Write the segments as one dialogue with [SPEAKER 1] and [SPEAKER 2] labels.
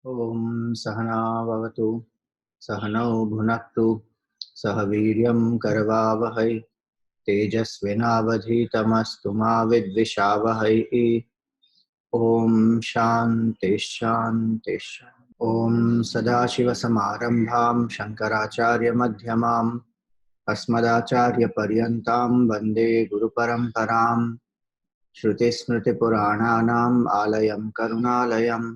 [SPEAKER 1] ओम सहना भवतु सहनौ भुनक्तु सह वीर्यं करवावहै तेजस्विनावधीतमस्तु मा विद्विषावहै। ओम शांति शांति। ओम सदाशिवसमारंभां शंकराचार्यमध्यमाम् अस्मदाचार्यपर्यन्तां वन्दे गुरुपरम्पराम्। श्रुतिस्मृतिपुराणानाम् आलयं करुणालयम्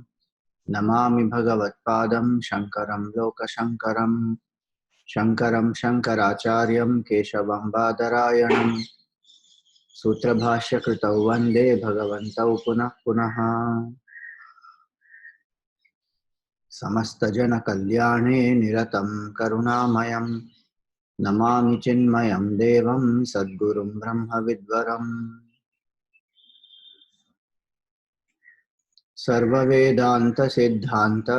[SPEAKER 1] नमामि भगवत्पादं शङ्करं लोकशङ्करं। शङ्करं शङ्कराचार्यं केशवं बादरायणं सूत्रभाष्यकृतौ वन्दे भगवन्तौ पुनः पुनः। समस्तजनकल्याणे निरतं करुणामयं नमामि चिन्मयं देवं सद्गुरुं ब्रह्मविद्वरम्। सर्ववेदान्तसिद्धान्त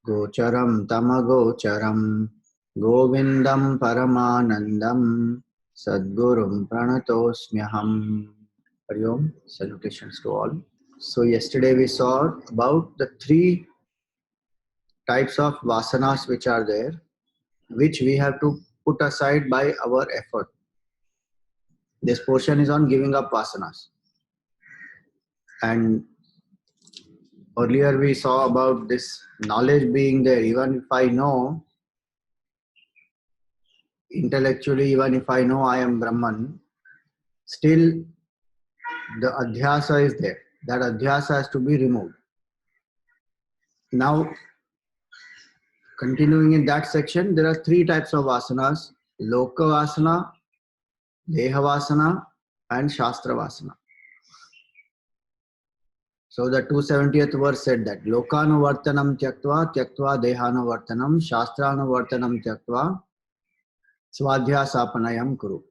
[SPEAKER 1] गोचरं तमगोचरं गोविन्दं परमानन्दं सद्गुरुं प्रणतोऽस्म्यहम्। Hari Om. Salutations to all. So yesterday we saw about the three types of vasanas which are there, which we have to put aside by our effort. This portion is on giving up vasanas. And earlier we saw about this knowledge being there. Even if I know intellectually, even if I know I am Brahman, still the adhyasa is there. That adhyasa has to be removed. Now, continuing in that section, there are three types of vasanas: Loka vasana, Deha vasana, and Shastra vasana. So the 270th verse said that Lokanuvartanam tyaktva tyaktva dehanuvartanam shastranuvartanam tyaktva swadhyasapanayam kuru.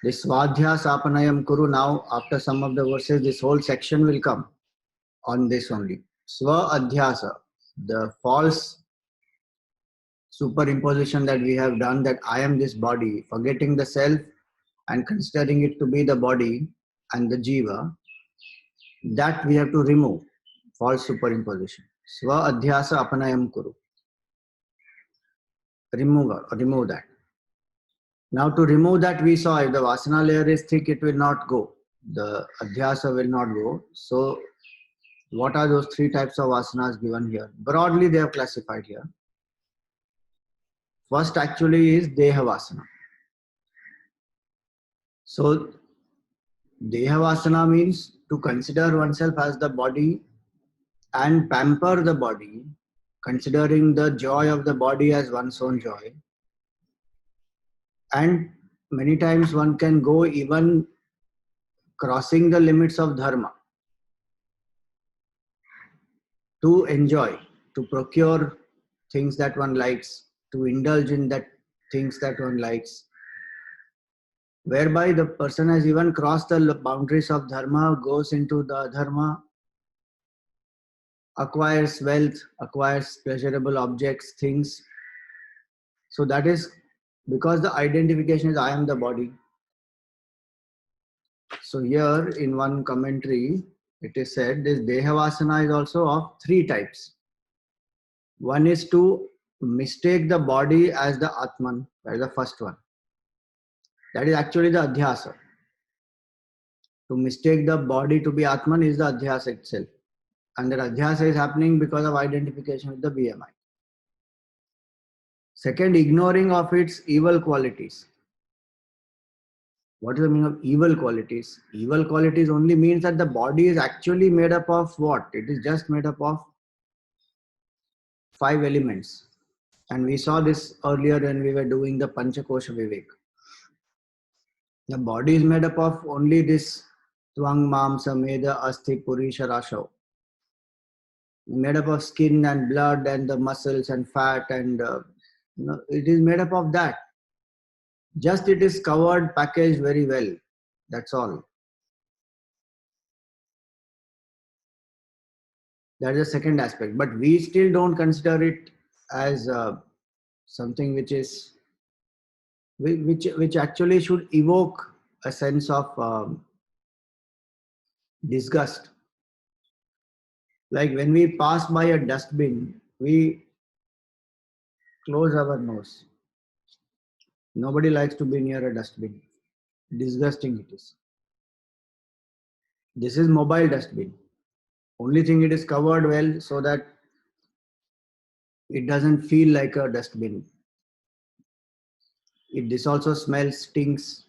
[SPEAKER 1] This swadhyasapanayam kuru, now after some of the verses, this whole section will come on this only. Swa adhyasa, the false superimposition that we have done, that I am this body, forgetting the self and considering it to be the body and the jiva, that we have to remove. False superimposition. Swa adhyasa apanayam kuru. Remove that. Now to remove that, we saw if the vasana layer is thick, it will not go. The adhyasa will not go. So what are those three types of vasanas given here? Broadly they have classified here. First actually is Deha Vasana. So Deha Vasana means to consider oneself as the body and pamper the body, considering the joy of the body as one's own joy. And many times one can go even crossing the limits of dharma to enjoy, to procure things that one likes, to indulge in that things that one likes, whereby the person has even crossed the boundaries of dharma, goes into the dharma, acquires wealth, acquires pleasurable objects, things. So that is because the identification is I am the body. So here in one commentary, it is said this Dehavasana is also of three types. One is to mistake the body as the Atman. That is the first one. That is actually the Adhyasa. To mistake the body to be Atman is the Adhyasa itself. And that Adhyasa is happening because of identification with the BMI. Second, ignoring of its evil qualities. What is the meaning of evil qualities? Evil qualities only means that the body is actually made up of what? It is just made up of 5 elements. And we saw this earlier when we were doing the Panchakosha Vivek. The body is made up of only this Tvang, Mamsa, Meda, Asthi, Purisha, Rashav. Made up of skin and blood and the muscles and fat and it is made up of that. Just it is covered, packaged very well. That's all. That is the second aspect. But we still don't consider it as something which is which actually should evoke a sense of disgust. Like when we pass by a dustbin, we close our nose. Nobody likes to be near a dustbin. Disgusting it is. This is mobile dustbin. Only thing it is covered well so that it doesn't feel like a dustbin. This also smells, stinks.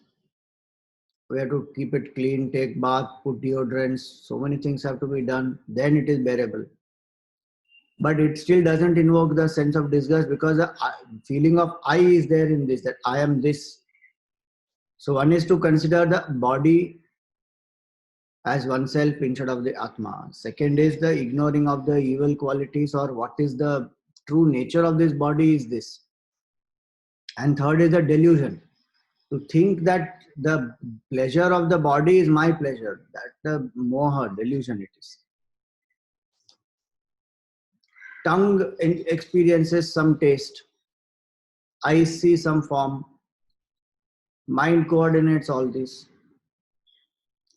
[SPEAKER 1] We have to keep it clean, take bath, put deodorants. So many things have to be done. Then it is bearable. But it still doesn't invoke the sense of disgust because the feeling of I is there in this, that I am this. So one is to consider the body as oneself instead of the Atma. Second is the ignoring of the evil qualities or what is the true nature of this body is this. And third is the delusion. To think that the pleasure of the body is my pleasure. That the moha, delusion it is. Tongue experiences some taste. Eyes see some form. Mind coordinates all this.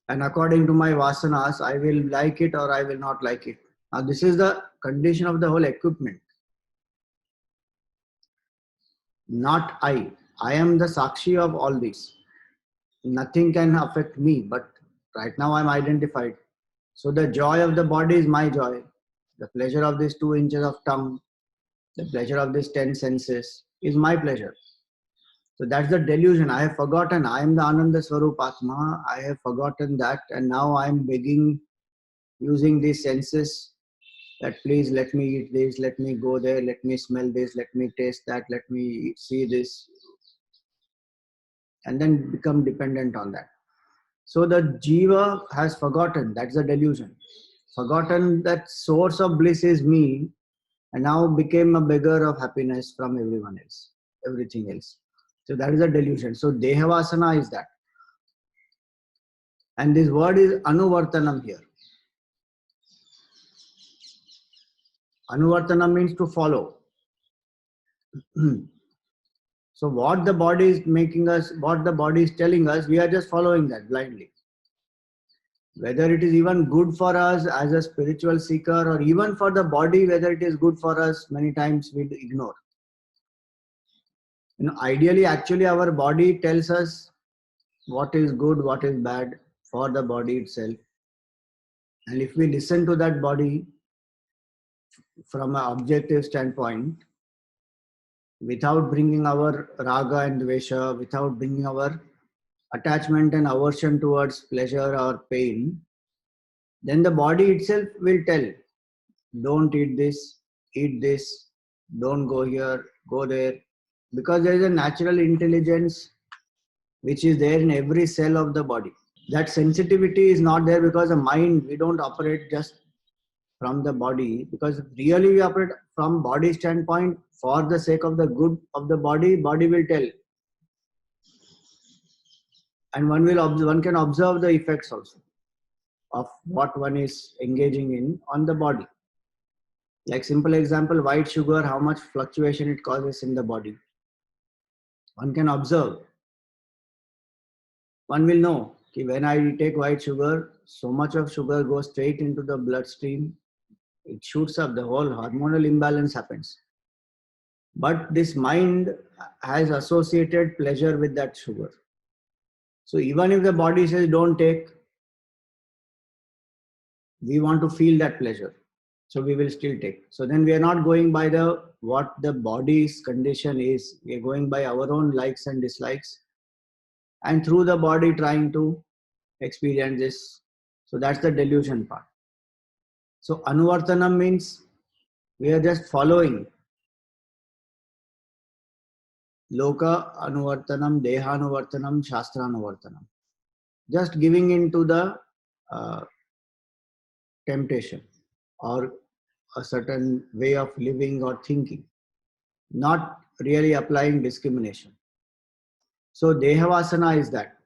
[SPEAKER 1] And according to my vasanas, I will like it or I will not like it. Now this is the condition of the whole equipment. Not I. I am the sakshi of all this. Nothing can affect me, but right now I'm identified. So the joy of the body is my joy. The pleasure of these 2 inches of tongue, the pleasure of these 10 senses is my pleasure. So that's the delusion. I have forgotten. I am the Ananda Swarup Atma. I have forgotten that, and now I am begging, using these senses, that please let me eat this, let me go there, let me smell this, let me taste that, let me see this, and then become dependent on that. So the jiva has forgotten, that's the delusion. Forgotten that source of bliss is me, and now became a beggar of happiness from everyone else, everything else. So that is a delusion. So Dehavasana is that. And this word is Anuvartanam here. Anuvartanam means to follow. So what the body is making us, what the body is telling us, we are just following that blindly. Whether it is even good for us as a spiritual seeker or even for the body, whether it is good for us, many times we ignore. Ideally, actually our body tells us what is good, what is bad for the body itself. And if we listen to that body from an objective standpoint, without bringing our raga and dvesha, without bringing our attachment and aversion towards pleasure or pain, then the body itself will tell, don't eat this, don't go here, go there. Because there is a natural intelligence which is there in every cell of the body. That sensitivity is not there because the mind, we don't operate just from the body, because really we operate from body standpoint for the sake of the good of the body will tell. And one can observe the effects also of what one is engaging in on the body. Like simple example, white sugar, how much fluctuation it causes in the body. One can observe. One will know that when I take white sugar, so much of sugar goes straight into the bloodstream. It shoots up, the whole hormonal imbalance happens. But this mind has associated pleasure with that sugar. So even if the body says don't take, we want to feel that pleasure. So we will still take. So then we are not going by what the body's condition is. We are going by our own likes and dislikes. And through the body trying to experience this. So that's the delusion part. So Anuvartanam means we are just following. Loka Anuvartanam, Deha Anuvartanam, Shastra Anuvartanam. Just giving into the temptation or a certain way of living or thinking, not really applying discrimination. So Dehavasana is that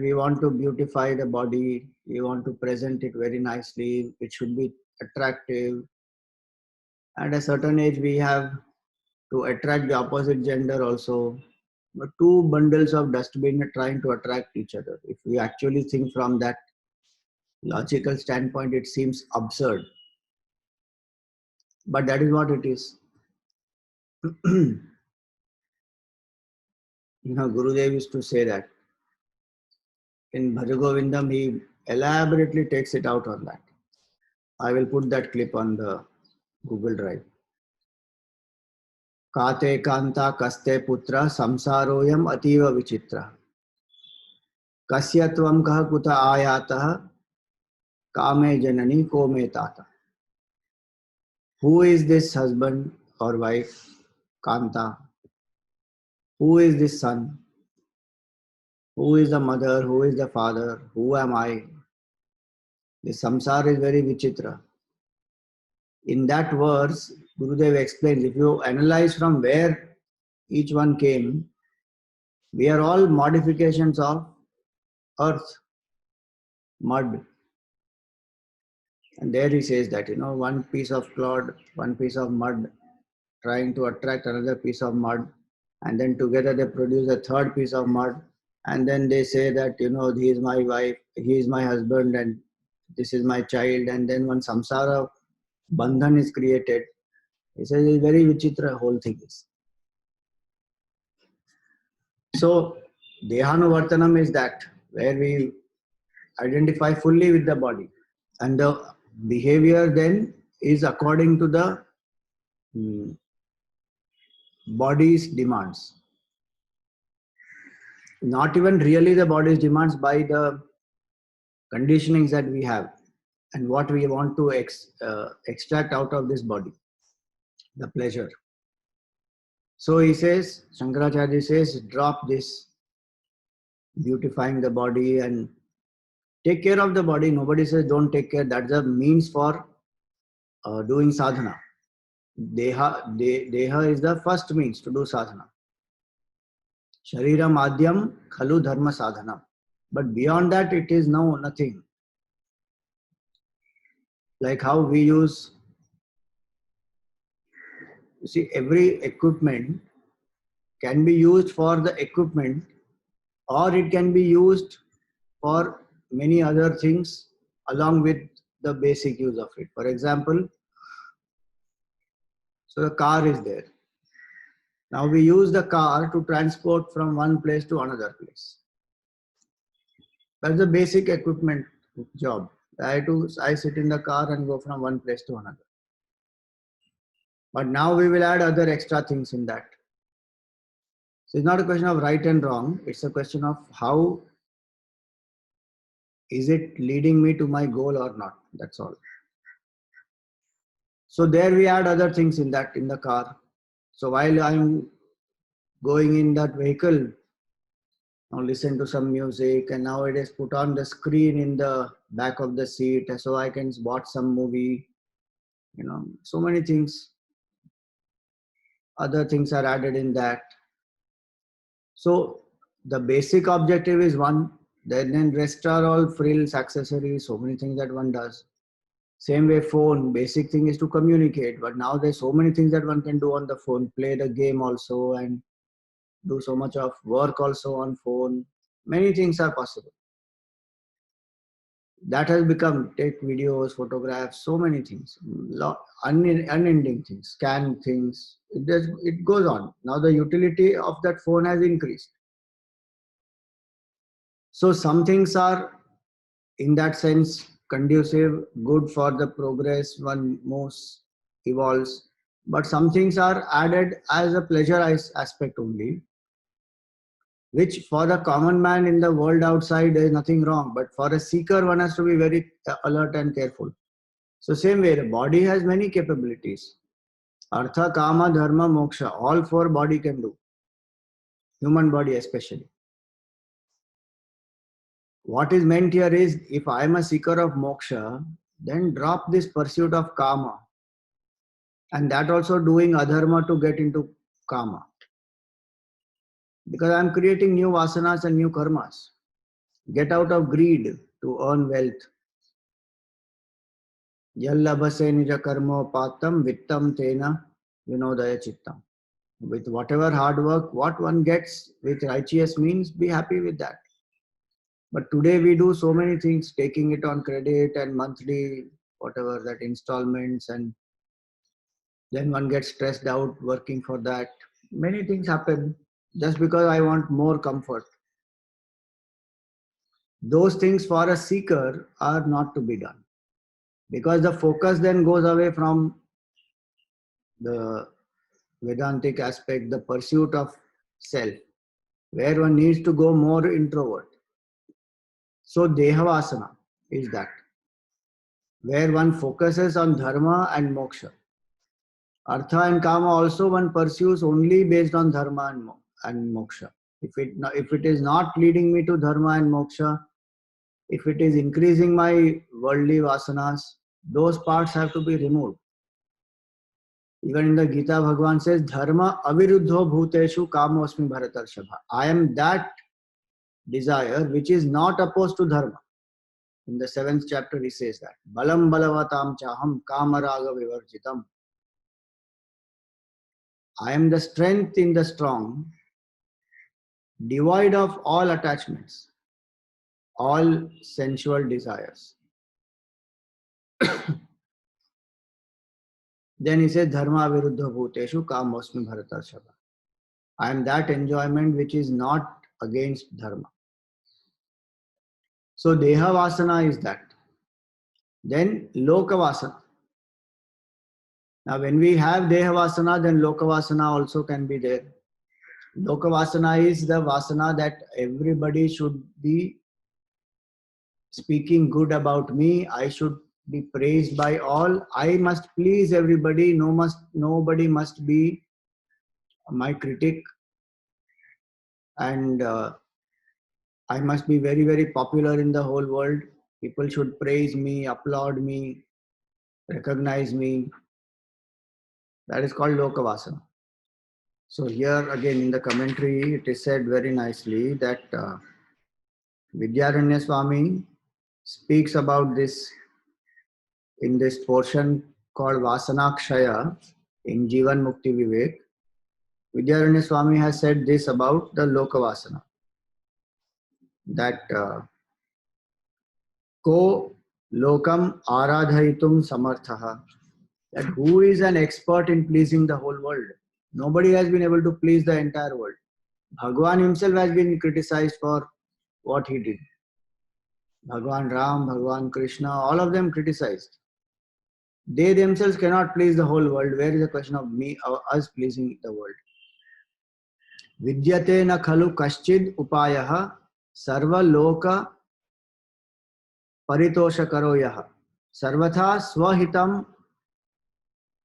[SPEAKER 1] we want to beautify the body, we want to present it very nicely, it should be attractive. At a certain age we have to attract the opposite gender also. But 2 bundles of dustbin are trying to attract each other. If we actually think from that logical standpoint, it seems absurd. But that is what it is. You know, Gurudev used to say that. In Bhajagovindam, he elaborately takes it out on that. I will put that clip on the Google Drive. Kate kanta kaste putra samsaroyam ativa vichitra. Kasyatvam kah kuta ayatah kame janani kome tata. Who is this husband or wife? Kanta. Who is this son? Who is the mother? Who is the father? Who am I? The samsara is very vichitra. In that verse, Gurudev explains, if you analyze from where each one came, we are all modifications of earth, mud. And there he says that, one piece of clod, one piece of mud trying to attract another piece of mud, and then together they produce a third piece of mud, and then they say that, he is my wife, he is my husband, and this is my child, and then one samsara bandhan is created. He says it's very vichitra whole thing is. So Dehanuvartanam is that, where we identify fully with the body. And the behavior then is according to the body's demands. Not even really the body's demands, by the conditionings that we have and what we want to extract out of this body, the pleasure. So he says, Shankaracharya says, drop this beautifying the body and take care of the body. Nobody says don't take care. That's a means for doing sadhana. Deha is the first means to do sadhana. Sharira madhyam khalu dharma sadhana. But beyond that, it is nothing. Like how we use, you see, every equipment can be used for the equipment, or it can be used for many other things along with the basic use of it. For example, so the car is there. Now we use the car to transport from one place to another place. That's the basic equipment job. I sit in the car and go from one place to another. But now we will add other extra things in that. So it's not a question of right and wrong. It's a question of how is it leading me to my goal or not. That's all. So there we add other things in the car. So while I'm going in that vehicle, now listen to some music, and nowadays put on the screen in the back of the seat so I can watch some movie, so many things. Other things are added in that. So the basic objective is one, then rest are all frills, accessories, so many things that one does. Same way phone, basic thing is to communicate, but now there's so many things that one can do on the phone, play the game also and do so much of work also on phone. Many things are possible. That has become, take videos, photographs, so many things, unending things, scan things. It goes on. Now the utility of that phone has increased. So some things are in that sense conducive, good for the progress one moves, evolves. But some things are added as a pleasure aspect only, which for the common man in the world outside there is nothing wrong, but for a seeker one has to be very alert and careful. So same way, the body has many capabilities. Artha, Kama, Dharma, Moksha, all four body can do. Human body especially. What is meant here is, if I am a seeker of moksha, then drop this pursuit of Kama. And that also doing adharma to get into Kama. Because I am creating new vasanas and new karmas. Get out of greed to earn wealth. Yallabhase nija karmo patam vittam tena vinodaya chittam. With whatever hard work, what one gets with righteous means, be happy with that. But today we do so many things, taking it on credit and monthly, whatever that installments, and Then one gets stressed out working for that. Many things happen just because I want more comfort. Those things for a seeker are not to be done, because the focus then goes away from the Vedantic aspect, the pursuit of self, where one needs to go more introvert. So Dehavasana is that, where one focuses on dharma and moksha. Artha and kama also one pursues only based on dharma and moksha. If it is not leading me to dharma and moksha, if it is increasing my worldly vasanas, those parts have to be removed. Even in the Gita, Bhagavan says, Dharma aviruddho bhuteshu kamosmi bharatarshava. I am that desire which is not opposed to dharma. In the 7th chapter, he says that. Balam balavatam chaham kamaraga vivarjitam. I am the strength in the strong, devoid of all attachments, all sensual desires. Then he says, Dharma viruddha bhuteshu kamosmi bharatarshava. I am that enjoyment which is not against dharma. So Dehavasana is that. Then Lokavasana. Now when we have Dehavasana, then Lokavasana also can be there. Lokavasana is the vasana that everybody should be speaking good about me. I should be praised by all. I must please everybody. Nobody must be my critic. And I must be very, very popular in the whole world. People should praise me, applaud me, recognize me. That is called Lokavasana. So here again in the commentary, it is said very nicely that Vidyaranya Swami speaks about this in this portion called Vasanakshaya in Jivan Mukti Vivek. Vidyaranya Swami has said this about the Lokavasana, that ko lokam aradhaitum samarthaha, that who is an expert in pleasing the whole world? Nobody has been able to please the entire world. Bhagwan himself has been criticized for what he did. Bhagwan Ram, Bhagwan Krishna, all of them criticized. They themselves cannot please the whole world. Where is the question of us pleasing the world? Vidyate na khalu kaschid upayaha sarva loka paritosha karo yaha sarvatha swahitam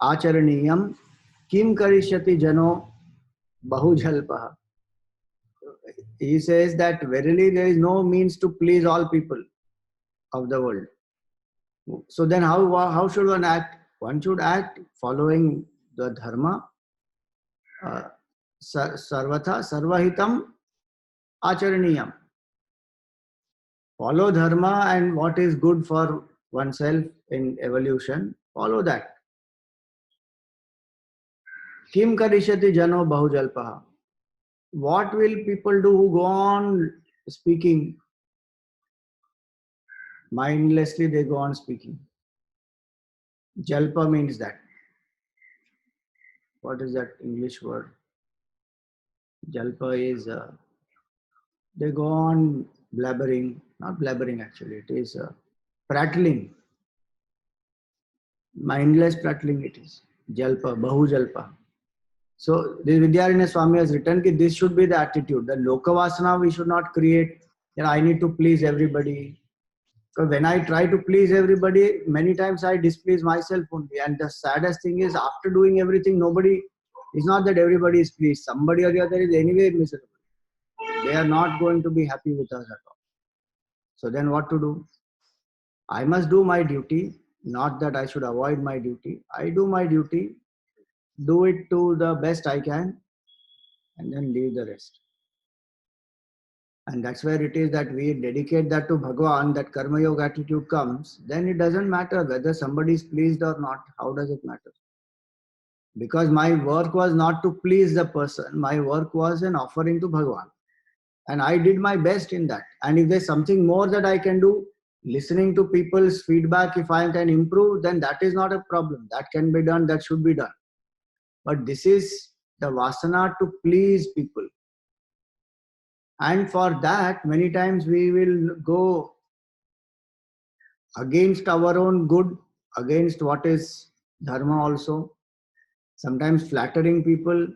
[SPEAKER 1] acharaniyam kim karishyati jano bahujalpaha. He says that verily there is no means to please all people of the world. So then how should one act? One should act following the dharma. Sarvatha sarvahitam acharaniyam. Follow dharma and what is good for oneself in evolution, follow that. Kim karishyati jano bahujalpaha. What will people do who go on speaking? Mindlessly they go on speaking. Jalpa means that. What is that English word? Jalpa is, they go on blabbering, not blabbering actually, it is prattling. Mindless prattling it is. Jalpa, bahujalpa. So the Vidyaranya Swami has written that this should be the attitude. The Lokavasana we should not create that I need to please everybody. So when I try to please everybody, many times I displease myself only. And the saddest thing is, after doing everything, it's not that everybody is pleased. Somebody or the other is anyway miserable. They are not going to be happy with us at all. So then what to do? I must do my duty, not that I should avoid my duty. I do my duty, do it to the best I can, and then leave the rest. And that's where it is that we dedicate that to Bhagwan, that Karma Yoga attitude comes, then it doesn't matter whether somebody is pleased or not. How does it matter? Because my work was not to please the person, my work was an offering to Bhagwan. And I did my best in that. And if there's something more that I can do, listening to people's feedback, if I can improve, then that is not a problem. That can be done, that should be done. But this is the vasana to please people. And for that, many times we will go against our own good, against what is dharma also. Sometimes flattering people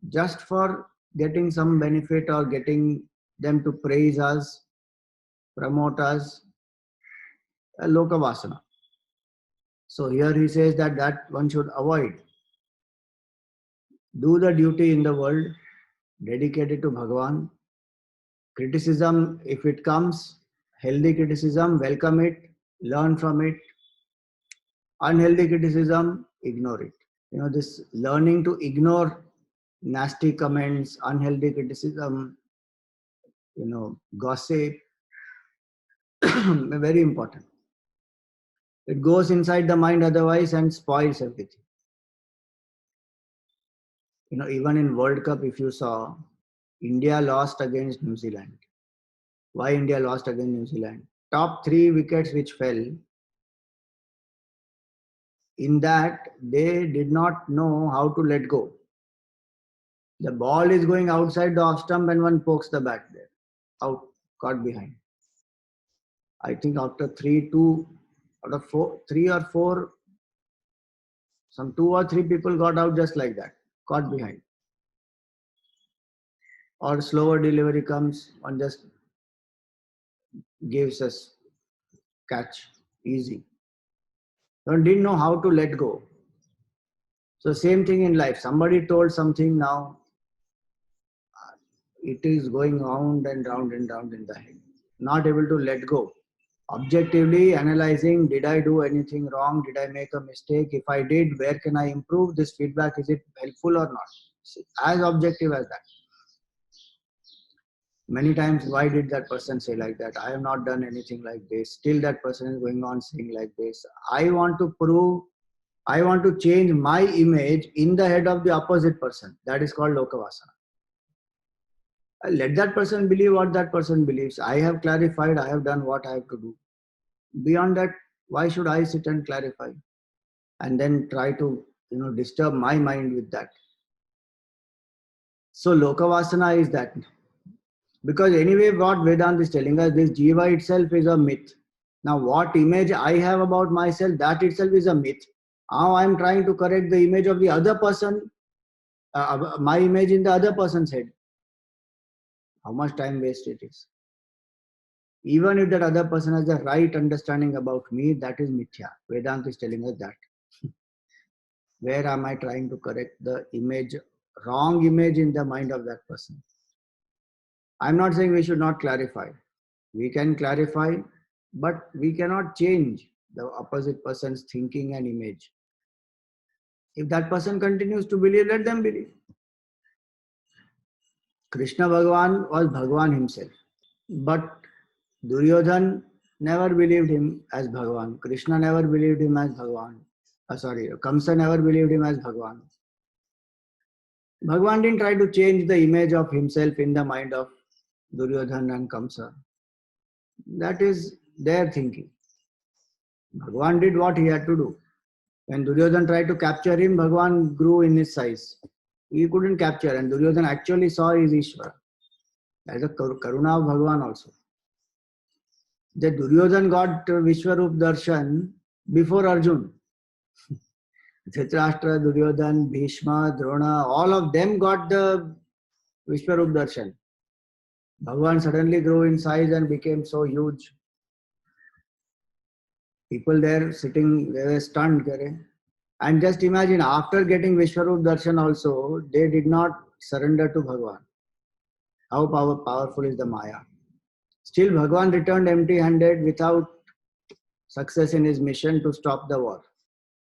[SPEAKER 1] just for getting some benefit or getting them to praise us, promote us, a loka vasana. So here he says that one should avoid. Do the duty in the world, dedicated to Bhagavan. Criticism, if it comes, healthy criticism, welcome it, learn from it. Unhealthy criticism, ignore it. This learning to ignore nasty comments, unhealthy criticism, gossip, very important. It goes inside the mind otherwise and spoils everything. Even in World Cup, if you saw, India lost against New Zealand. Why India lost against New Zealand? Top 3 wickets which fell, in that they did not know how to let go. The ball is going outside the off stump and one pokes the bat there. Out, caught behind. I think after 3-2, out of 3 or 4, some 2 or 3 people got out just like that, caught behind. Or slower delivery comes, one just gives us catch easy. One didn't know how to let go. So same thing in life. Somebody told something, now it is going round and round and round in the head. Not able to let go. Objectively analyzing, did I do anything wrong? Did I make a mistake? If I did, where can I improve? This feedback, is it helpful or not? As objective as that. Many times, why did that person say like that? I have not done anything like this. Still that person is going on saying like this. I want to prove, I want to change my image in the head of the opposite person. That is called Lokavasana. Let that person believe what that person believes. I have clarified, I have done what I have to do. Beyond that, why should I sit and clarify and then try to disturb my mind with that? So Lokavasana is that. Because anyway, what Vedanta is telling us, this Jiva itself is a myth. Now what image I have about myself, that itself is a myth. Now I am trying to correct the image of the other person, my image in the other person's head. How much time waste it is. Even if that other person has the right understanding about me, that is mithya. Vedanta is telling us that. Where am I trying to correct the image, wrong image in the mind of that person? I'm not saying we should not clarify. We can clarify, but we cannot change the opposite person's thinking and image. If that person continues to believe, let them believe. Krishna Bhagavan was Bhagavan himself. But Duryodhan never believed him as Bhagavan. Krishna never believed him as Bhagavan. Kamsa never believed him as Bhagavan. Bhagavan didn't try to change the image of himself in the mind of Duryodhan and Kamsa. That is their thinking. Bhagavan did what he had to do. When Duryodhan tried to capture him, Bhagavan grew in his size. He couldn't capture, and Duryodhan actually saw his Ishvara. That is the Karuna of Bhagavan also. The Duryodhan got Vishwarup Darshan before Arjun. Dhritarashtra, Duryodhan, Bhishma, Drona, all of them got the Vishwarup Darshan. Bhagavan suddenly grew in size and became so huge. People there sitting, they were stunned. And just imagine, after getting Vishwarup Darshan also, they did not surrender to Bhagavan. How powerful is the Maya. Still, Bhagavan returned empty-handed without success in his mission to stop the war.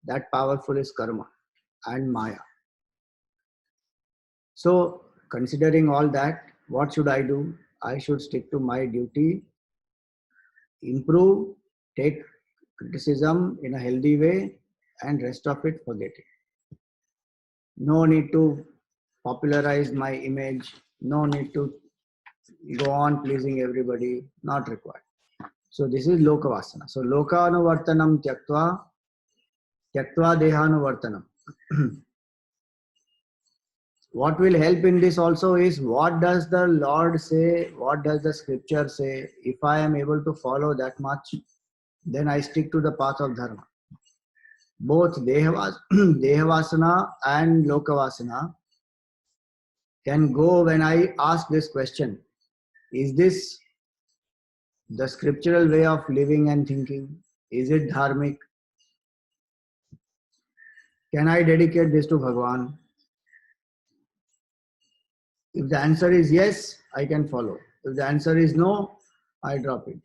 [SPEAKER 1] That powerful is karma and Maya. So, considering all that, what should I do? I should stick to my duty, improve, take criticism in a healthy way, and rest of it, forget it. No need to popularize my image, no need to go on pleasing everybody, not required. So this is Lokavasana. So Lokanuvartanam tyaktva dehanu vartanam. what will help in this also is what does the Lord say, what does the scripture say. If I am able to follow that much, then I stick to the path of dharma. Both Dehavasana and Lokavasana can go when I ask this question. Is this the scriptural way of living and thinking? Is it dharmic? Can I dedicate this to Bhagwan? If the answer is yes, I can follow. If the answer is no, I drop it.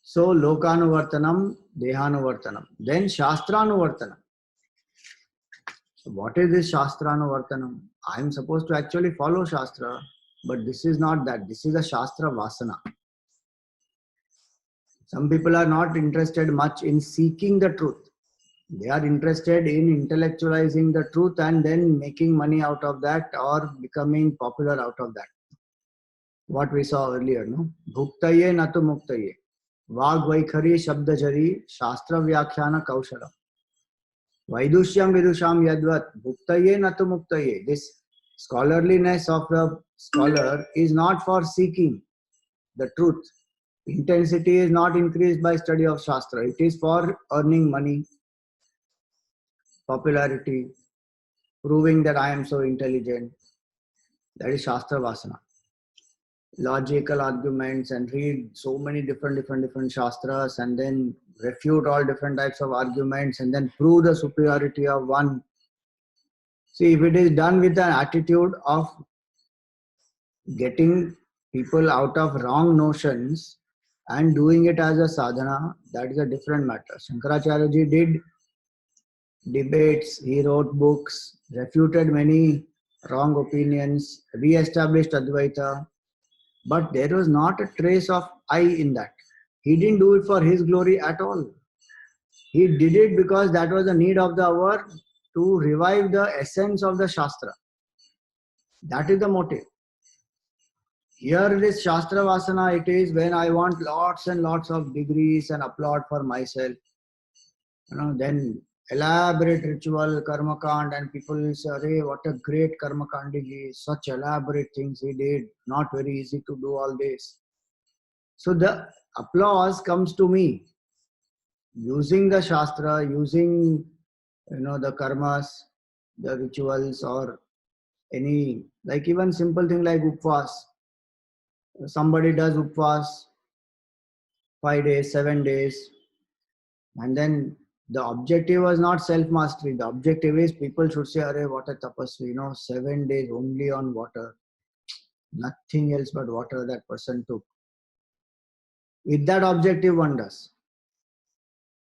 [SPEAKER 1] So, Lokanuvartanam, Dehanuvartanam. Then Shastranuvartanam. So what is this Shastranuvartanam? I am supposed to actually follow Shastra, but this is not that. This is a Shastra Vasana. Some people are not interested much in seeking the truth. They are interested in intellectualizing the truth and then making money out of that or becoming popular out of that. What we saw earlier, no? Bhuktaye natu muktaye. Vag vaikhari shabdajari shastra vyakhyana kaushala. Vaidushyam vidusham yadvat bhuktaye natu muktaye. This scholarliness of the scholar is not for seeking the truth. Intensity is not increased by study of Shastra. It is for earning money, popularity, proving that I am so intelligent. That is Shastra Vasana. Logical arguments and read so many different Shastras and then refute all different types of arguments and then prove the superiority of one. See, if it is done with an attitude of getting people out of wrong notions and doing it as a sadhana, that is a different matter. Shankaracharya ji did debates, he wrote books, refuted many wrong opinions, re-established Advaita, but there was not a trace of I in that. He didn't do it for his glory at all. He did it because that was the need of the hour to revive the essence of the Shastra. That is the motive. Here it is Shastra Vasana, it is when I want lots and lots of degrees and applaud for myself. Then elaborate ritual, karma kand, and people will say, "Arey, what a great karma kandiji, such elaborate things he did, not very easy to do all this." So the applause comes to me. Using the Shastra, using the karmas, the rituals, or any, like even simple thing like upvas. Somebody does upvas 5 days, 7 days, and then the objective was not self-mastery. The objective is people should say, "Arey, what a tapasvi, 7 days only on water. Nothing else but water that person took." With that objective, one does.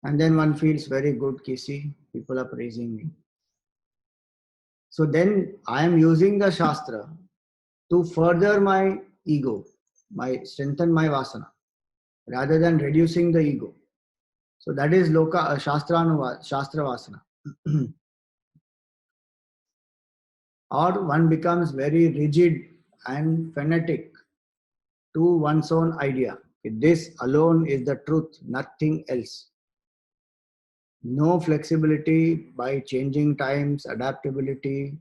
[SPEAKER 1] And then one feels very good, kisi, people are praising me. So then I am using the Shastra to further my ego, strengthen my vasana, rather than reducing the ego. So that is Shastra Vasana. Or one becomes very rigid and fanatic to one's own idea. This alone is the truth, nothing else. No flexibility by changing times, adaptability,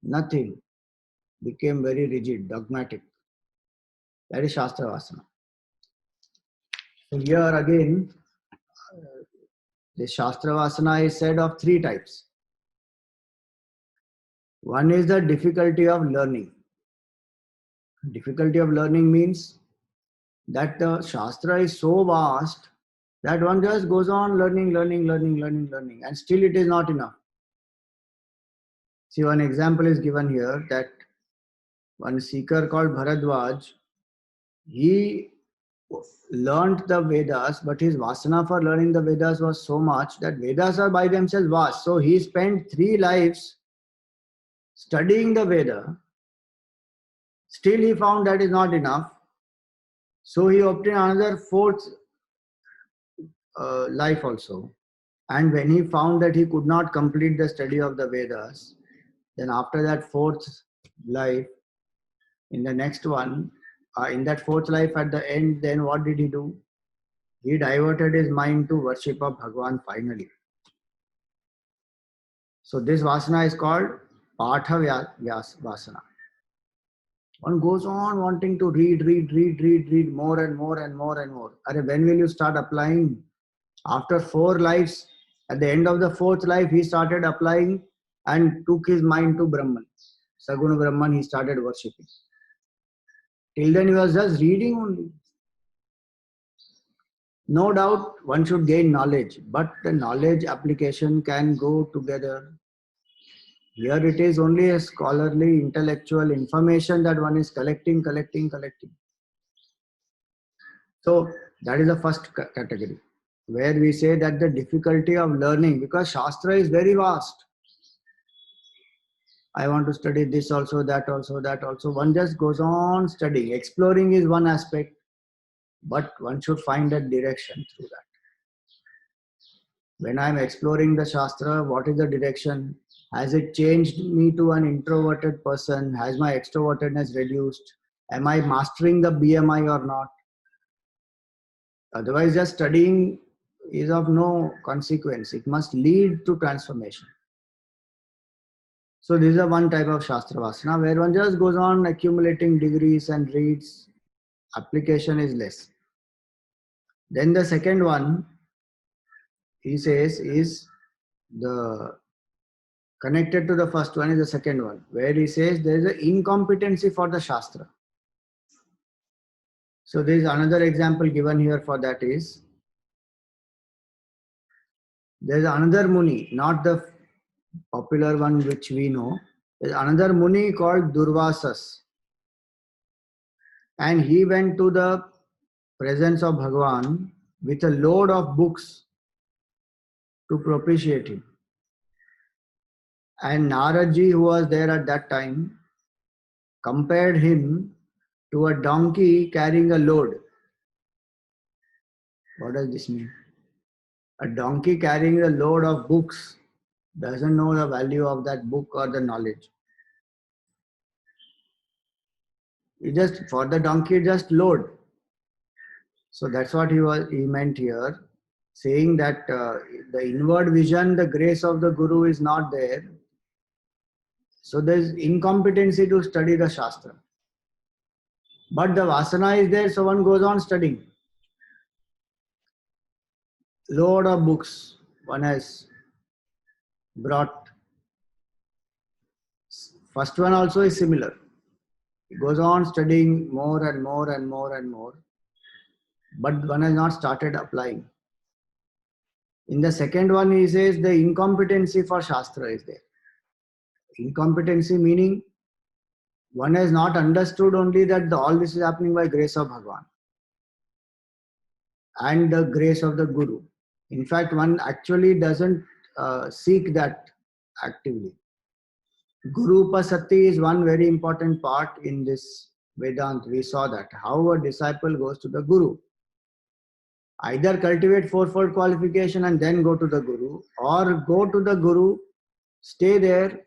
[SPEAKER 1] nothing. Became very rigid, dogmatic. That is Shastra Vasana. So here again, the Shastra Vasana is said of 3 types. One is the difficulty of learning. Difficulty of learning means that the Shastra is so vast that one just goes on learning, and still it is not enough. See, one example is given here that one seeker called Bharadwaj, he learned the Vedas, but his vasana for learning the Vedas was so much that Vedas are by themselves vast. So he spent 3 lives studying the Veda. Still he found that is not enough. So he obtained another 4th life also. And when he found that he could not complete the study of the Vedas, then after that 4th life, in the next one, in that 4th life at the end, then what did he do? He diverted his mind to worship of Bhagwan finally. So this vasana is called Patha Vasana. One goes on wanting to read more and more and more and more. When will you start applying? After 4 lives, at the end of the 4th life, he started applying and took his mind to Brahman. Saguna Brahman, he started worshipping. Till then, he was just reading only. No doubt, one should gain knowledge, but the knowledge application can go together. Here it is only a scholarly, intellectual information that one is collecting. So that is the first category, where we say that the difficulty of learning, because Shastra is very vast. I want to study this also, that also, that also. One just goes on studying. Exploring is one aspect, but one should find a direction through that. When I am exploring the Shastra, what is the direction? Has it changed me to an introverted person? Has my extrovertedness reduced? Am I mastering the BMI or not? Otherwise, just studying is of no consequence. It must lead to transformation. So this is a one type of Shastra Vasana, where one just goes on accumulating degrees and reads. Application is less. Then the second one, he says, is the connected to the first one is the second one, where he says there is an incompetency for the Shastra. So there is another example given here for that is, there is another Muni, not the popular one which we know. There is another Muni called Durvasas. And he went to the presence of Bhagavan with a load of books to propitiate him. And Naradji, who was there at that time, compared him to a donkey carrying a load. What does this mean? A donkey carrying a load of books doesn't know the value of that book or the knowledge. It just, for the donkey, just load. So that's what he meant here, saying that the inward vision, the grace of the Guru is not there. So there's incompetency to study the Shastra. But the Vasana is there, so one goes on studying. Load of books one has brought. First one also is similar. He goes on studying more and more and more and more, but one has not started applying. In the second one, he says the incompetency for Shastra is there. Incompetency meaning one has not understood only that all this is happening by grace of Bhagavan and the grace of the Guru. In fact, one actually doesn't seek that actively. Guru Upasati is one very important part in this Vedanta. We saw that how a disciple goes to the Guru. Either cultivate fourfold qualification and then go to the Guru, or go to the Guru, stay there,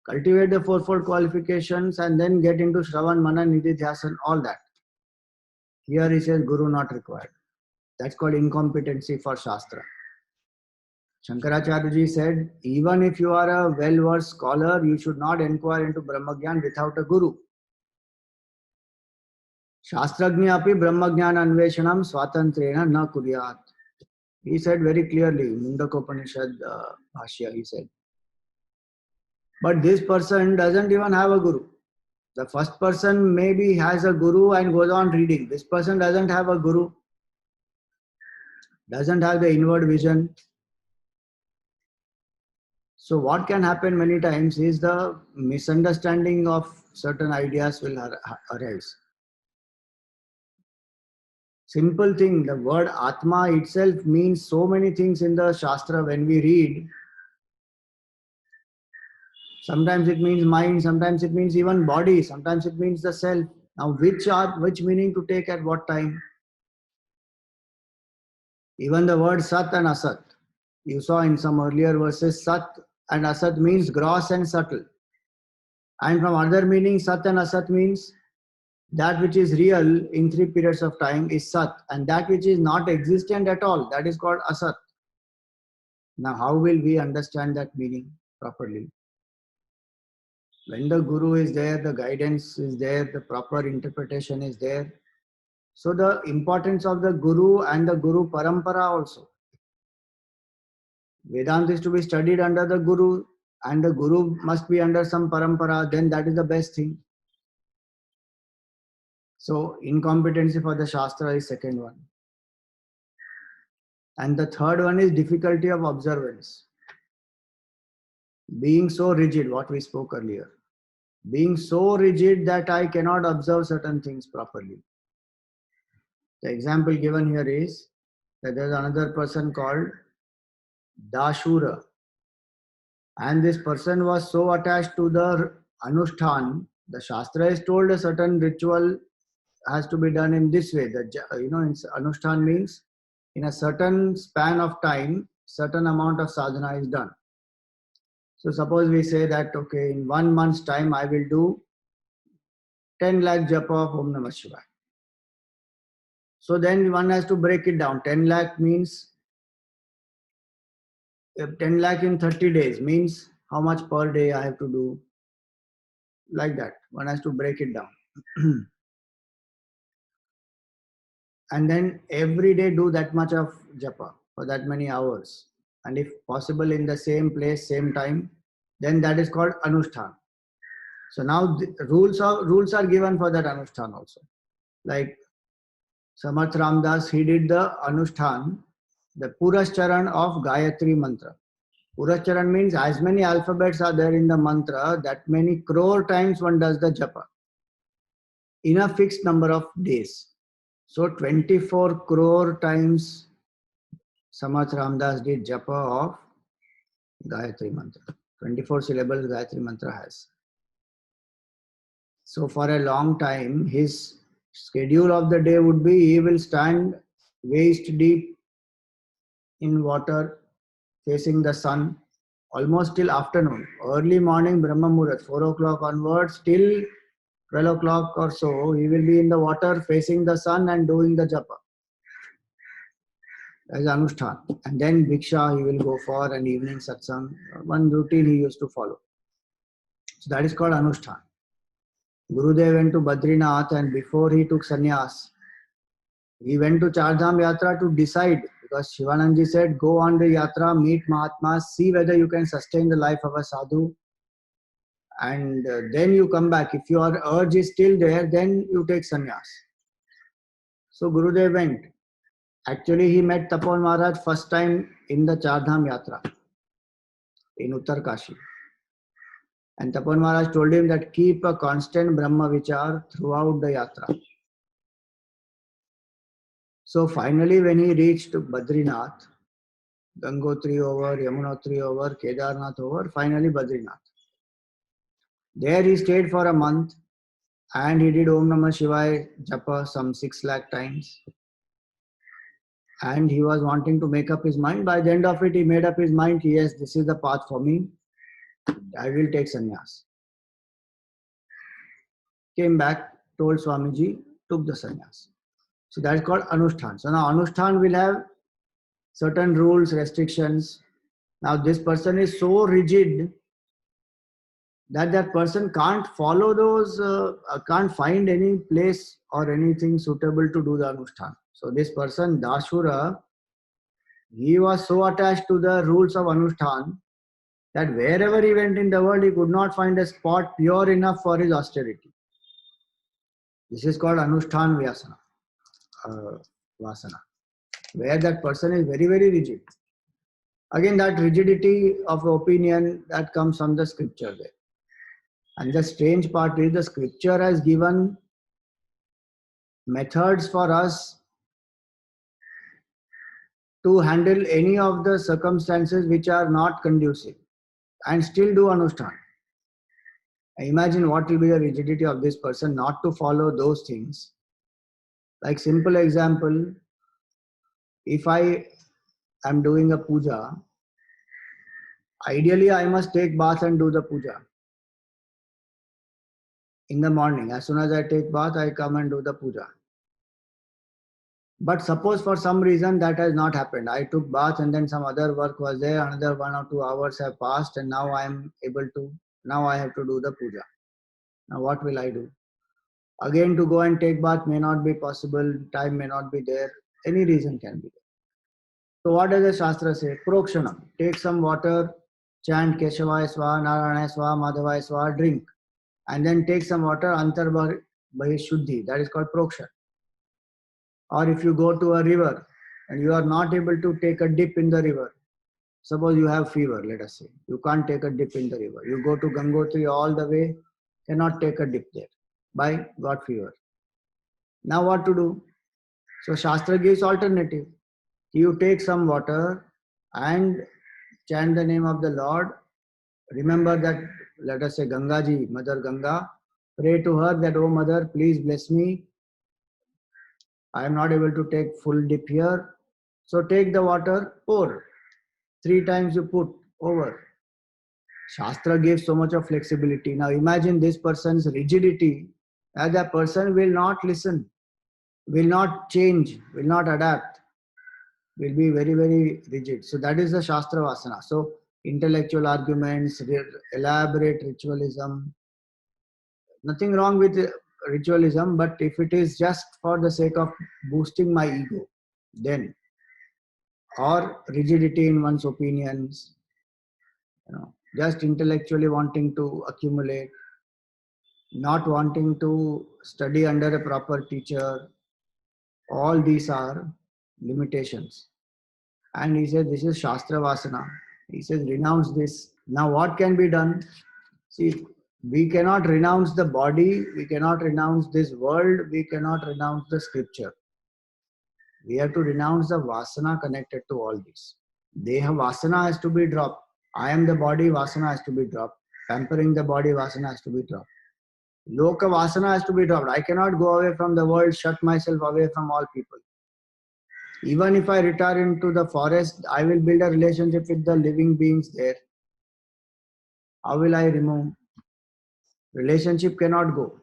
[SPEAKER 1] cultivate the fourfold qualifications and then get into Shravan, Manan, Nididhyasan, all that. Here he says Guru not required. That's called incompetency for Shastra. Shankaracharya ji said, even if you are a well-versed scholar, you should not inquire into Brahmagyan without a Guru. Shastragnya api Brahmagyan anveshanam swatantrena na kuryat. He said very clearly, Mundakopanishad Bhashya, he said. But this person doesn't even have a Guru. The first person maybe has a Guru and goes on reading. This person doesn't have a Guru, doesn't have the inward vision. So what can happen many times is the misunderstanding of certain ideas will arise. Simple thing, the word Atma itself means so many things in the Shastra when we read. Sometimes it means mind, sometimes it means even body, sometimes it means the self. Now which meaning to take at what time? Even the word Sat and Asat. You saw in some earlier verses, Sat and Asat means gross and subtle. And from other meaning, Sat and Asat means that which is real in 3 periods of time is Sat, and that which is not existent at all, that is called Asat. Now how will we understand that meaning properly? When the Guru is there, the guidance is there, the proper interpretation is there. So the importance of the Guru and the Guru Parampara also. Vedanta is to be studied under the Guru, and the Guru must be under some Parampara, then that is the best thing. So incompetency for the Shastra is second one. And the third one is difficulty of observance. Being so rigid, what we spoke earlier. Being so rigid that I cannot observe certain things properly. The example given here is that there is another person called Dashura. And this person was so attached to the Anushtan, the Shastra is told a certain ritual has to be done in this way. Anushtan means in a certain span of time, certain amount of sadhana is done. So suppose we say that, okay, in 1 month's time, I will do 10 lakh japa of Om Namah Shivaya. So then one has to break it down. 10 lakh means 10 lakh in 30 days means how much per day I have to do. Like that. One has to break it down. And then every day do that much of japa for that many hours. And if possible in the same place, same time, then that is called Anushtan. So now the rules are given for that Anushtan also. Like Samarth Ramdas, he did the Anushtan, the Purascharan of Gayatri Mantra. Purascharan means as many alphabets are there in the mantra, that many crore times one does the japa in a fixed number of days. So 24 crore times Samarth Ramdas did japa of Gayatri Mantra. 24 syllables Gayatri Mantra has. So for a long time, his schedule of the day would be, he will stand waist deep in water, facing the sun, almost till afternoon. Early morning, Brahma Muhurat, 4 o'clock onwards, till 12 o'clock or so, he will be in the water, facing the sun and doing the japa. As Anushtan. And then Bhiksha he will go for an evening satsang. One routine he used to follow. So that is called Anushtan. Gurudev went to Badrinath, and before he took sannyas, he went to Chardham Yatra to decide, because Shivananji said, go on the yatra, meet Mahatmas, see whether you can sustain the life of a sadhu, and then you come back. If your urge is still there, then you take sannyas. So Gurudev went. Actually, he met Tapan Maharaj first time in the Chardham Yatra in Uttarkashi. And Tapan Maharaj told him that keep a constant Brahma Vichar throughout the Yatra. So finally, when he reached Badrinath, Gangotri over, Yamunotri over, Kedarnath over, finally Badrinath. There he stayed for a month and he did Om Namah Shivaya japa some 6 lakh times. And he was wanting to make up his mind. By the end of it, he made up his mind, yes, this is the path for me. I will take sannyas. Came back, told Swamiji, took the sannyas. So that is called Anushtan. So now Anushtan will have certain rules, restrictions. Now this person is so rigid that that person can't follow those, can't find any place or anything suitable to do the Anushtan. So this person, Dashura, he was so attached to the rules of Anushtan that wherever he went in the world, he could not find a spot pure enough for his austerity. This is called Anushtan Vasana, where that person is very, very rigid. Again, that rigidity of opinion that comes from the scripture there. And the strange part is the scripture has given methods for us to handle any of the circumstances which are not conducive and still do Anushtan. Imagine what will be the rigidity of this person not to follow those things. Like simple example, if I am doing a puja, ideally I must take bath and do the puja. In the morning, as soon as I take bath, I come and do the puja. But suppose for some reason that has not happened. I took bath and then some other work was there, another 1 or 2 hours have passed and now I am able to Now I have to do the puja. Now what will I do? Again, to go and take bath may not be possible, time may not be there, any reason can be there. So what does the Shastra say? Prokshanam. Take some water, chant Keshavaya Swaha, Narayana Swaha, Madhavaya Swaha, drink. And then take some water, Antar Shuddhi. That is called Prokshan. Or if you go to a river and you are not able to take a dip in the river, suppose you have fever, let us say, you can't take a dip in the river. You go to Gangotri all the way, cannot take a dip there. Why? Got fever. Now what to do? So Shastra gives alternative. You take some water and chant the name of the Lord. Remember that, let us say Gangaji, Mother Ganga. Pray to her that, oh Mother, please bless me. I am not able to take full dip here. So take the water, pour. 3 times you put over. Shastra gives so much of flexibility. Now imagine this person's rigidity, as a person will not listen, will not change, will not adapt, will be very, very rigid. So that is the Shastra Vasana. So intellectual arguments, elaborate ritualism, nothing wrong with ritualism, but if it is just for the sake of boosting my ego, then, or rigidity in one's opinions, just intellectually wanting to accumulate, not wanting to study under a proper teacher, all these are limitations. And he says, this is Shastra Vasana. He says, renounce this. Now what can be done? See, we cannot renounce the body, we cannot renounce this world, we cannot renounce the scripture. We have to renounce the Vasana connected to all this. Deha Vasana has to be dropped. I am the body, Vasana has to be dropped. Pampering the body, Vasana has to be dropped. Loka Vasana has to be dropped. I cannot go away from the world, shut myself away from all people. Even if I retire into the forest, I will build a relationship with the living beings there. How will I remove? Relationship cannot go.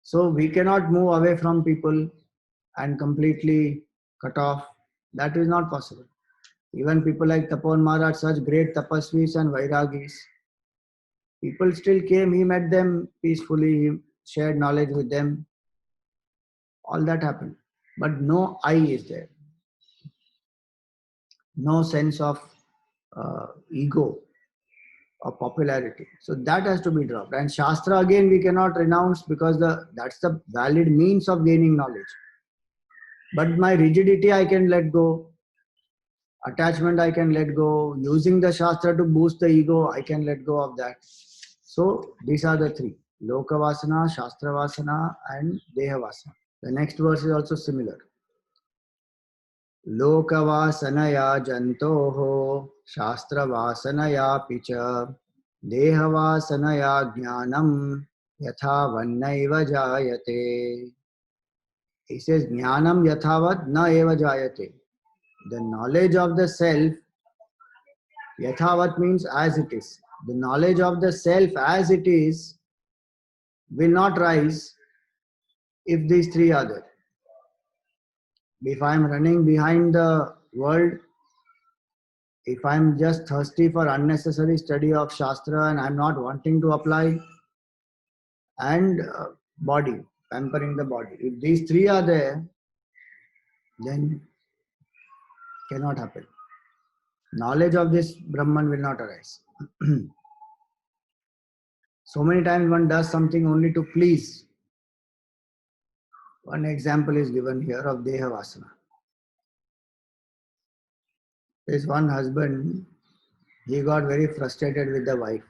[SPEAKER 1] So we cannot move away from people and completely cut off. That is not possible. Even people like Tapan Maharaj, such great tapasvis and vairagis, people still came, he met them peacefully, he shared knowledge with them. All that happened. But no I is there. No sense of ego or popularity. So that has to be dropped. And Shastra again we cannot renounce because that's the valid means of gaining knowledge. But my rigidity I can let go. Attachment I can let go. Using the Shastra to boost the ego, I can let go of that. So these are the 3. Loka Vasana, Shastra Vasana and Deha Vasana. The next verse is also similar. Lokavasanaya jantoho shastravasanaya picha dehavasanaya jnanam yathavannaiva jayate. He says jnanam yathavad na eva jayate. The knowledge of the self, yathavat means as it is. The knowledge of the self as it is will not rise if these 3 are there. If I am running behind the world, if I am just thirsty for unnecessary study of Shastra and I am not wanting to apply, and body, pampering the body. If these 3 are there, then cannot happen. Knowledge of this Brahman will not arise. So many times one does something only to please. One example is given here of Deha Vasana. There's one husband, he got very frustrated with the wife.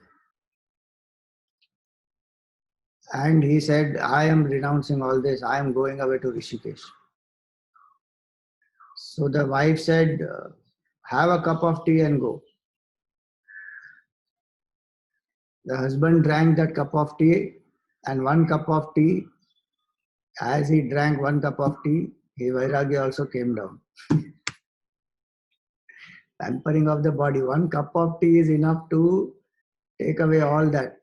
[SPEAKER 1] And he said, I am renouncing all this, I am going away to Rishikesh. So the wife said, have a cup of tea and go. The husband drank that cup of tea, and 1 cup of tea, as he drank 1 cup of tea, his vairagya also came down. Pampering of the body, 1 cup of tea is enough to take away all that.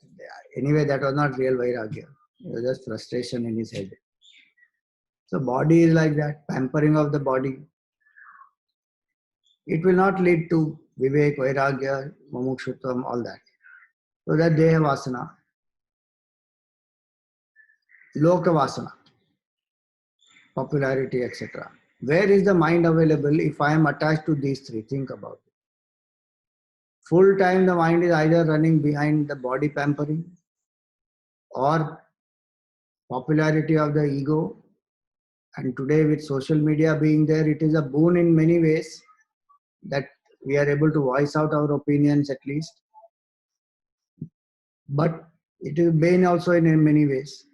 [SPEAKER 1] Anyway, that was not real vairagya. It was just frustration in his head. So body is like that, pampering of the body. It will not lead to vivek, vairagya, mumukshutvam, all that. So that Deha Vasana, Loka Vasana, popularity, etc. Where is the mind available if I am attached to these three? Think about it. Full time the mind is either running behind the body pampering or popularity of the ego. And today with social media being there, it is a boon in many ways that we are able to voice out our opinions at least. But it is bane also in many ways.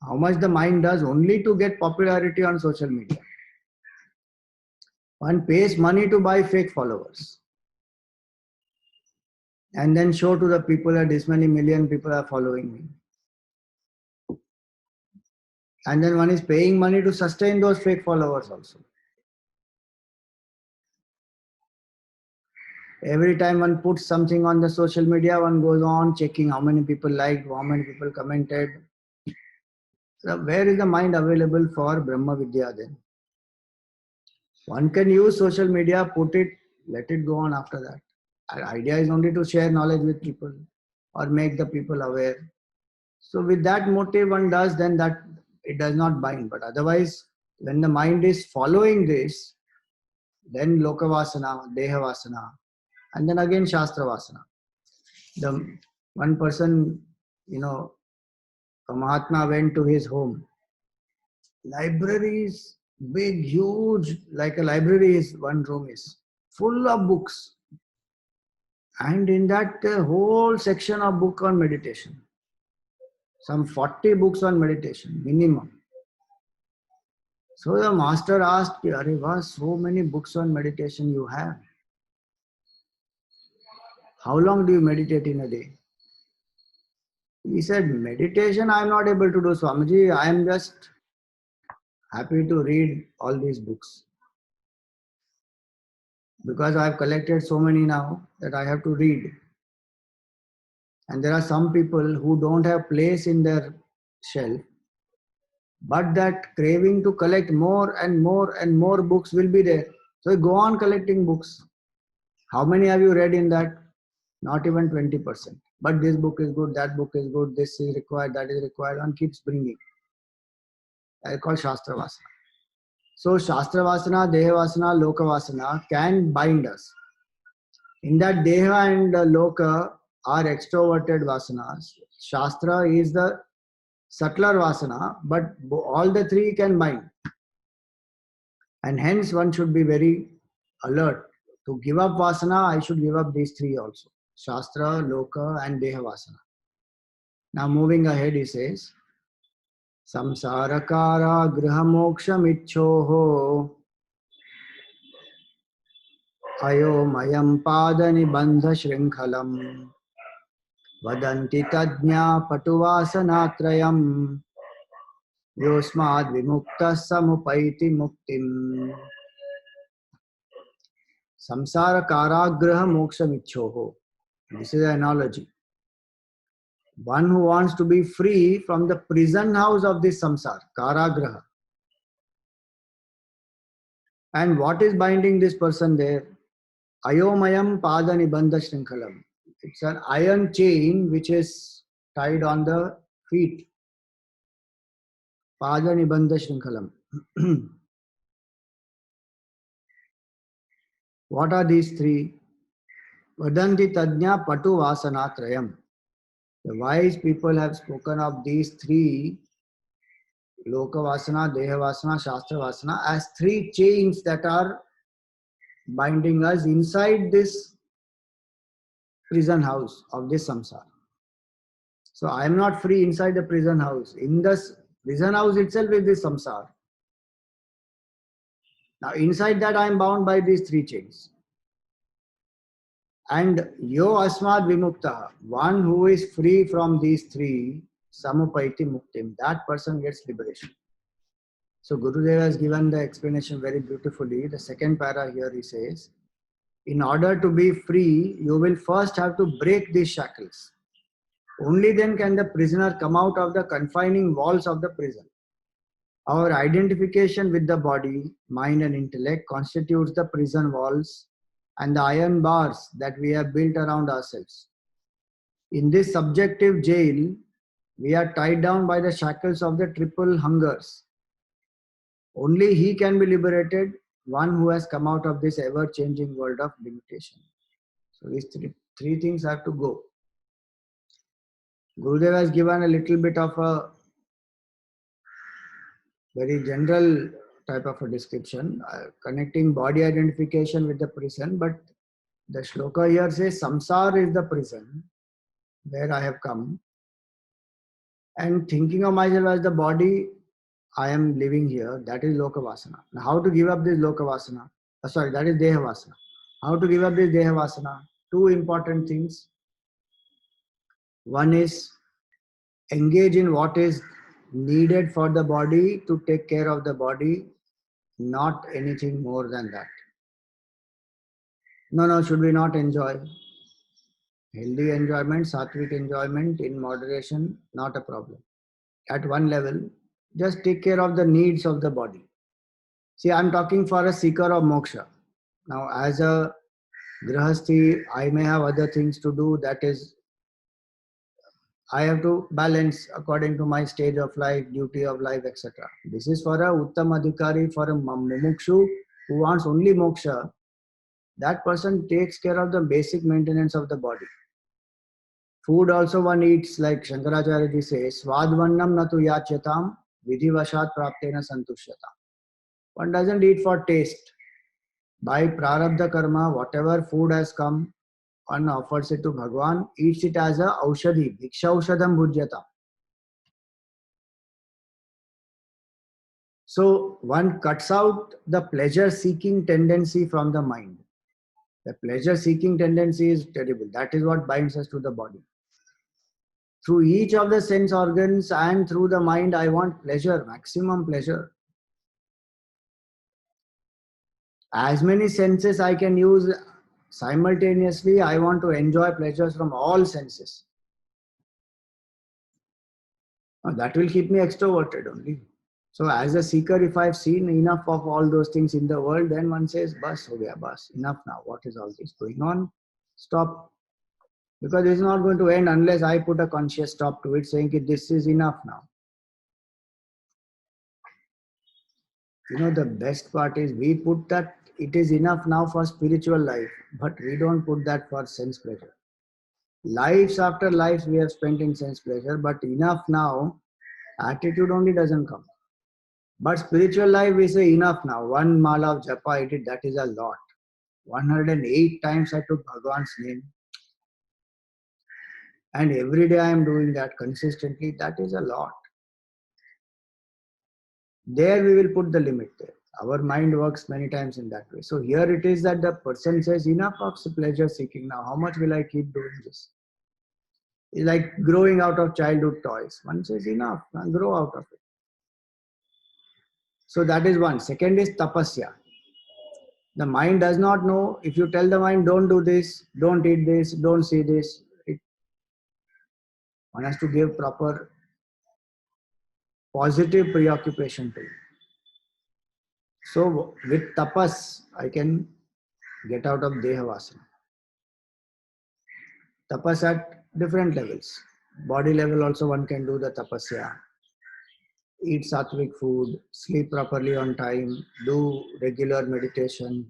[SPEAKER 1] How much the mind does only to get popularity on social media. One pays money to buy fake followers and then show to the people that this many million people are following me. And then one is paying money to sustain those fake followers also. Every time one puts something on the social media, one goes on checking how many people liked, how many people commented. So where is the mind available for Brahma Vidya then? One can use social media, put it, let it go on after that. Our idea is only to share knowledge with people or make the people aware. So with that motive one does, then that it does not bind. But otherwise, when the mind is following this, then Lokavasana, Dehavasana, and then again Shastra Vasana. The one person, a Mahatma went to his home. Libraries, big, huge, like a library is one room is full of books. And in that whole section of book on meditation. Some 40 books on meditation, minimum. So the master asked, Areva, so many books on meditation you have. How long do you meditate in a day? He said, meditation I am not able to do, Swamiji. I am just happy to read all these books. Because I have collected so many now that I have to read. And there are some people who don't have place in their shelf. But that craving to collect more and more and more books will be there. So go on collecting books. How many have you read in that? Not even 20%. But this book is good, that book is good, this is required, that is required, and keeps bringing. I call Shastra Vasana. So Shastra Vasana, Deha Vasana, Loka Vasana can bind us. In that Deha and Loka are extroverted Vasanas. Shastra is the subtler Vasana, but all the three can bind. And hence one should be very alert. To give up Vasana, I should give up these three also. Shastra, Loka and Deha Vasana. Now moving ahead, he says, Samsarakara grihamokshamichoho ayomayam padani bandha shrinkhalam vadanti tadnya patuvasanatrayam yosmad vimukta samupaiti muktim. Samsara karagraha mokshamichoho. This is an analogy. One who wants to be free from the prison house of this samsara, karagraha. And what is binding this person there? Ayomayam pada nibandha shrinkhalam. It's an iron chain which is tied on the feet. Pada nibandha shrinkhalam. What are these three? Vadanti tadnya patu vasanatrayam. The wise people have spoken of these three, Loka Vasana, Deha Vasana, Shastra Vasana, as three chains that are binding us inside this prison house of this samsara. So I am not free inside the prison house. In this prison house itself is this samsara. Now inside that I am bound by these three chains. And yo asmad vimukta, one who is free from these three, samupaiti muktim, that person gets liberation. So Gurudev has given the explanation very beautifully. The second para here he says, in order to be free, you will first have to break these shackles. Only then can the prisoner come out of the confining walls of the prison. Our identification with the body, mind and intellect constitutes the prison walls and the iron bars that we have built around ourselves. In this subjective jail, we are tied down by the shackles of the triple hungers. Only he can be liberated, one who has come out of this ever-changing world of limitation. So these three things have to go. Gurudev has given a little bit of a very general type of a description, connecting body identification with the prison, but the shloka here says samsara is the prison where I have come, and thinking of myself as the body I am living here, that is lokavasana. Now how to give up this lokavasana? That is dehavasana. How to give up this dehavasana? Two important things. One is engage in what is needed for the body to take care of the body, not anything more than that. No, should we not enjoy? Healthy enjoyment, sattvic enjoyment in moderation, not a problem. At one level, just take care of the needs of the body. See, I'm talking for a seeker of moksha. Now, as a grihasthi, I may have other things to do. That is, I have to balance according to my stage of life, duty of life, etc. This is for a uttam adhikari, for a mumukshu who wants only moksha. That person takes care of the basic maintenance of the body. Food also one eats, like Shankaracharya ji says, Svadvannam natu yachyatam vidhivashat praptena santushyata. One doesn't eat for taste. By prarabdha karma, whatever food has come, one offers it to Bhagwan, eats it as a aushadhi, bhiksha aushadham bhujyata. So one cuts out the pleasure-seeking tendency from the mind. The pleasure-seeking tendency is terrible. That is what binds us to the body. Through each of the sense organs and through the mind, I want pleasure, maximum pleasure. As many senses I can use simultaneously, I want to enjoy pleasures from all senses. That will keep me extroverted only. So as a seeker, if I've seen enough of all those things in the world, then one says, bas ho gaya, bas, enough now. What is all this going on? Stop. Because it's not going to end unless I put a conscious stop to it, saying that this is enough now. You know, the best part is we put that it is enough now for spiritual life, but we don't put that for sense pleasure. Lives after lives we have spent in sense pleasure, but enough now, attitude only doesn't come. But spiritual life, we say enough now. One mala of japa I did, that is a lot. 108 times I took Bhagwan's name. And every day I am doing that consistently. That is a lot. There we will put the limit there. Our mind works many times in that way. So here it is that the person says, enough of pleasure seeking now. How much will I keep doing this? It's like growing out of childhood toys. One says, enough, and grow out of it. So that is one. Second is tapasya. The mind does not know. If you tell the mind, don't do this, don't eat this, don't see this, one has to give proper positive preoccupation to it. So with tapas, I can get out of dehavasana. Tapas at different levels. Body level also one can do the tapasya. Eat sattvic food, sleep properly on time, do regular meditation,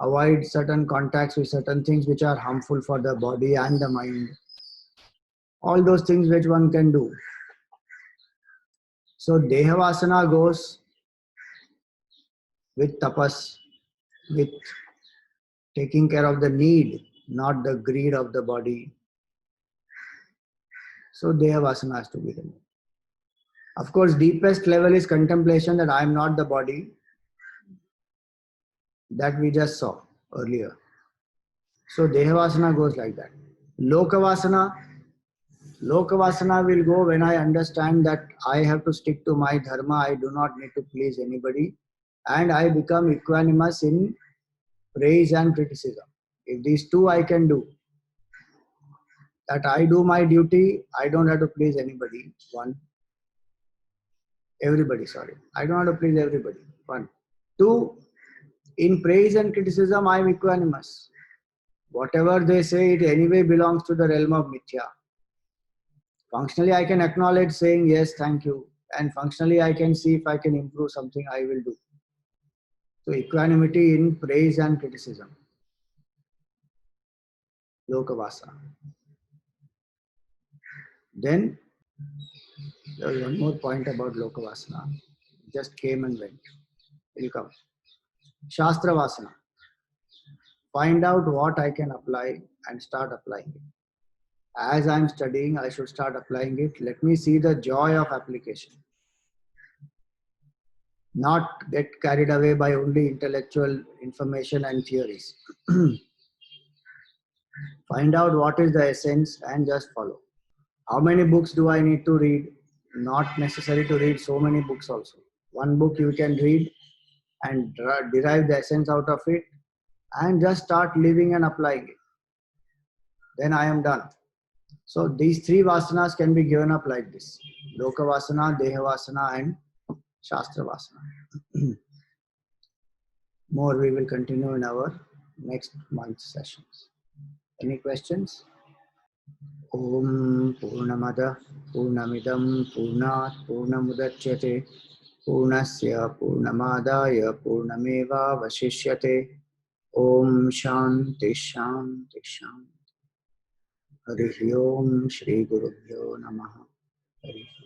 [SPEAKER 1] avoid certain contacts with certain things which are harmful for the body and the mind. All those things which one can do. So dehavasana goes with tapas, with taking care of the need, not the greed of the body. So dehavasana has to be removed. Of course, deepest level is contemplation that I am not the body, that we just saw earlier. So dehavasana goes like that. Lokavasana will go when I understand that I have to stick to my dharma, I do not need to please anybody, and I become equanimous in praise and criticism. If these two I can do, that I do my duty, I don't have to please anybody. I don't have to please everybody. One. Two, in praise and criticism, I am equanimous. Whatever they say, it anyway belongs to the realm of mithya. Functionally, I can acknowledge saying yes, thank you. And functionally, I can see if I can improve something, I will do. So equanimity in praise and criticism. Lokavasana. Then there was one more point about Lokavasana. Just came and went. Will come. Shastra Vasana. Find out what I can apply and start applying it. As I'm studying, I should start applying it. Let me see the joy of application. Not get carried away by only intellectual information and theories. Find out what is the essence and just follow. How many books do I need to read? Not necessary to read so many books also. One book you can read and derive the essence out of it and just start living and applying it. Then I am done. So these three vasanas can be given up like this. Lokavasana, Dehavasana and Shastra Vasana. More we will continue in our next month's sessions. Any questions? Om Purnamada Purnamidam Purnat Purnamudachyate Purnasya Purnamadaya Purnameva Vashishyate. Om Shanti Shanti Shanti. Harihi Om Shri Gurubhyo Namaha. Harihi.